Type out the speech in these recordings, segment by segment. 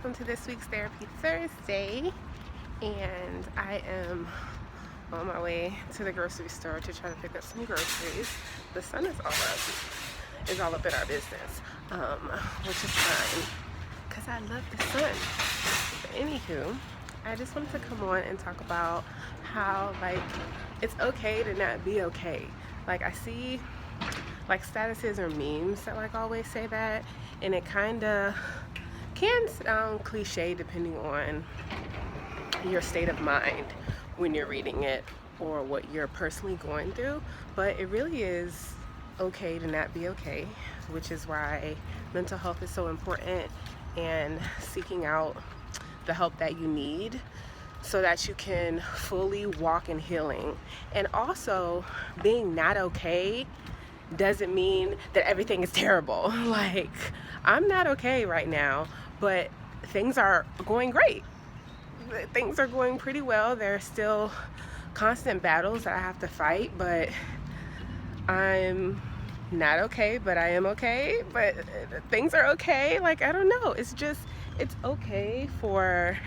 welcome to this week's Therapy Thursday. And I am on my way to the grocery store to try to pick up some groceries. The sun is all up in our business, which is fine because I love the sun. But anywho, I just wanted to come on and talk about how it's okay to not be okay. I see statuses or memes that always say that, and it kind of can sound cliche depending on your state of mind when you're reading it or what you're personally going through, but it really is okay to not be okay, which is why mental health is so important, and seeking out the help that you need so that you can fully walk in healing. And also, being not okay doesn't mean that everything is terrible. I'm not okay right now, but things are going great. Things are going pretty well. There are still constant battles that I have to fight, but I'm not okay, but I am okay. But things are okay. I don't know. It's okay for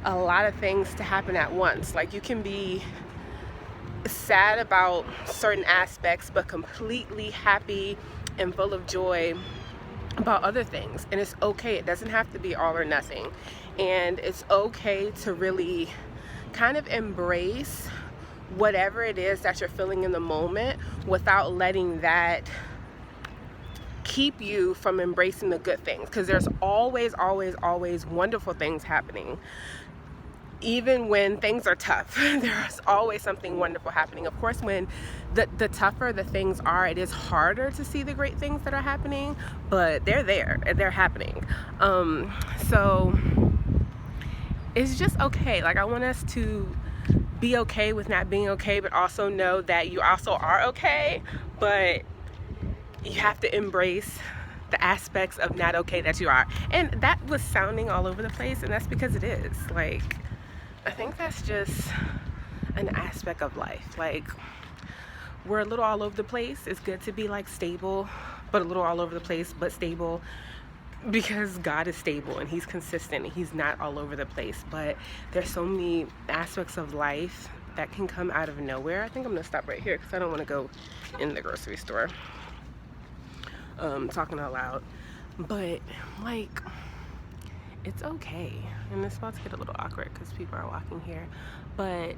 a lot of things to happen at once. You can be sad about certain aspects, but completely happy and full of joy about other things. And it's okay. It doesn't have to be all or nothing. And it's okay to really kind of embrace whatever it is that you're feeling in the moment without letting that keep you from embracing the good things, because there's always wonderful things happening. Even when things are tough, there's always something wonderful happening. Of course, when the tougher the things are, it is harder to see the great things that are happening, but they're there and they're happening. So it's just okay. I want us to be okay with not being okay, but also know that you also are okay, but you have to embrace the aspects of not okay that you are. And that was sounding all over the place, and that's because it is. I think that's just an aspect of life. We're a little all over the place. It's good to be stable, but a little all over the place, but stable, because God is stable and He's consistent and He's not all over the place. But there's so many aspects of life that can come out of nowhere. I think I'm gonna stop right here because I don't want to go in the grocery store talking out loud. But it's okay, and it's about to get a little awkward because people are walking here, but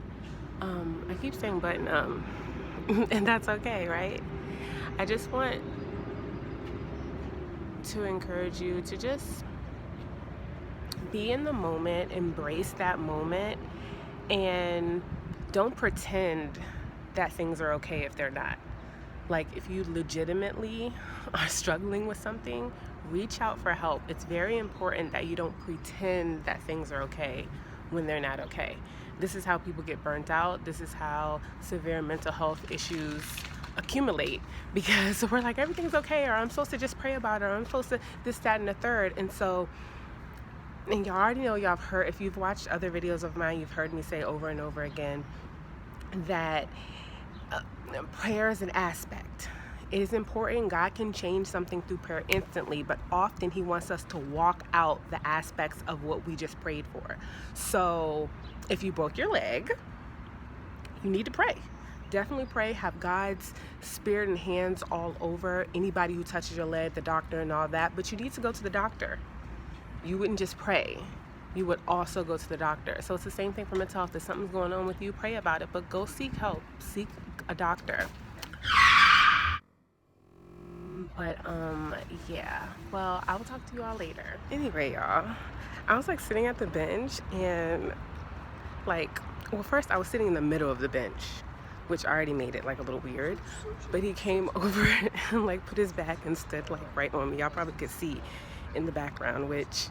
I keep saying but and that's okay, right? I just want to encourage you to just be in the moment, embrace that moment, and don't pretend that things are okay if they're not. If you legitimately are struggling with something, reach out for help. It's very important that you don't pretend that things are okay when they're not okay. This is how people get burnt out. This is how severe mental health issues accumulate, because we're everything's okay, or I'm supposed to just pray about it, or I'm supposed to this, that, and the third. And so, and y'all already know, y'all have heard, if you've watched other videos of mine, you've heard me say over and over again that prayer is an aspect. It is important. God can change something through prayer instantly, but often He wants us to walk out the aspects of what we just prayed for. So if you broke your leg, you need to pray. Definitely pray. Have God's spirit and hands all over anybody who touches your leg, the doctor and all that, but you need to go to the doctor. You wouldn't just pray. You would also go to the doctor. So it's the same thing for mental health. If something's going on with you, pray about it, but go seek help. Seek a doctor. But yeah, well, I will talk to you all later. Anyway, y'all, I was sitting at the bench, and first I was sitting in the middle of the bench, which already made it a little weird, but he came over and put his back and stood right on me. Y'all probably could see in the background, which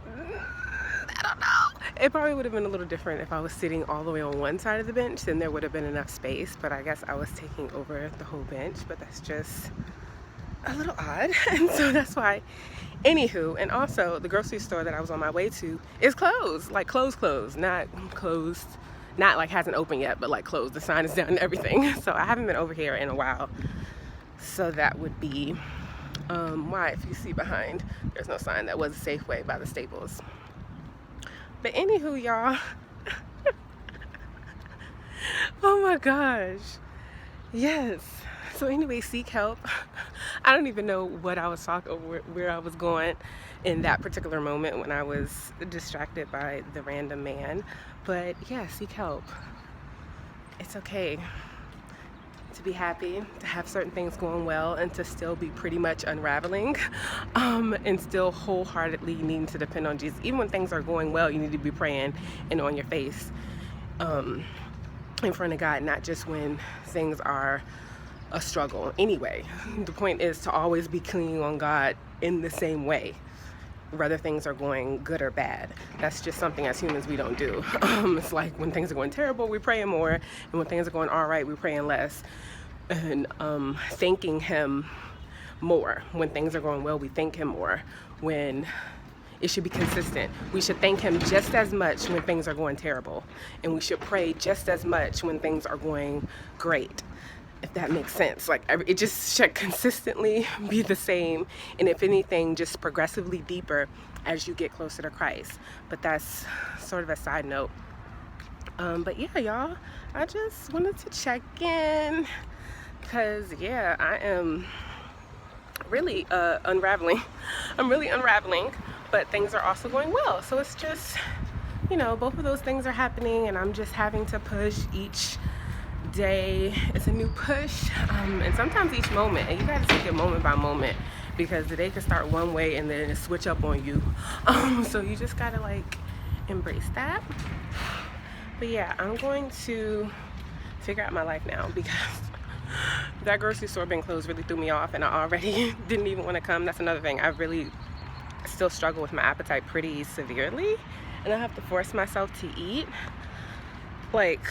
I don't know. It probably would have been a little different if I was sitting all the way on one side of the bench. Then there would have been enough space, but I guess I was taking over the whole bench, but that's just a little odd. And so that's why. Anywho, and also the grocery store that I was on my way to is closed. Closed, not closed, not hasn't opened yet, but closed. The sign is down and everything. So I haven't been over here in a while. So that would be Why, if you see behind, there's no sign. That was a Safeway by the Staples. But anywho, y'all. Oh my gosh. Yes. So anyway, seek help. I don't even know what I was talking or where I was going in that particular moment when I was distracted by the random man. But yeah, seek help. It's okay to be happy, to have certain things going well, and to still be pretty much unraveling, and still wholeheartedly needing to depend on Jesus. Even when things are going well, you need to be praying and on your face in front of God, not just when things are a struggle. Anyway, the point is to always be clinging on God in the same way, whether things are going good or bad. That's just something as humans we don't do. It's like when things are going terrible, we're praying more, and when things are going all right, we're praying less, and thanking Him more. When things are going well, we thank Him more. When it should be consistent. We should thank Him just as much when things are going terrible, and we should pray just as much when things are going great. If that makes sense. Like, it just should consistently be the same, and if anything, just progressively deeper as you get closer to Christ. But that's sort of a side note. But yeah, y'all, I just wanted to check in because yeah, I am really unraveling. I'm really unraveling, but things are also going well. So it's just, you know, both of those things are happening, and I'm just having to push each day. It's a new push, and sometimes each moment, and you got to take it moment by moment, because the day can start one way and then switch up on you. So you just gotta like embrace that. But yeah, I'm going to figure out my life now, because that grocery store being closed really threw me off, and I already didn't even want to come. That's another thing. I really still struggle with my appetite pretty severely, and I have to force myself to eat like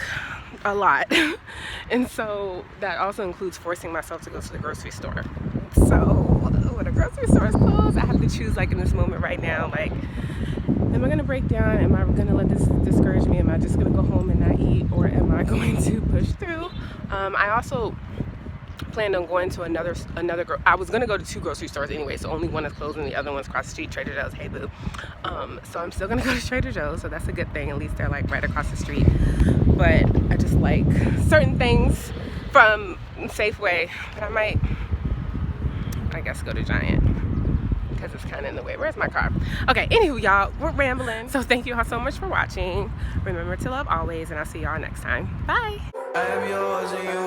a lot. And so that also includes forcing myself to go to the grocery store. So when the grocery store is closed, I have to choose, like in this moment right now, like, am I gonna break down? Am I gonna let this discourage me? Am I just gonna go home and not eat, or am I going to push through? I also planned on going to I was gonna go to 2 grocery stores anyway, so only one is closed and the other one's across the street, Trader Joe's. Hey boo. So I'm still gonna go to Trader Joe's, so that's a good thing. At least they're like right across the street. But I just like certain things from Safeway, but I might, I guess, go to Giant because it's kind of in the way. Where's my car? Okay, anywho, y'all, we're rambling. So thank you all so much for watching. Remember to love always, and I'll see y'all next time. Bye. I am yours and you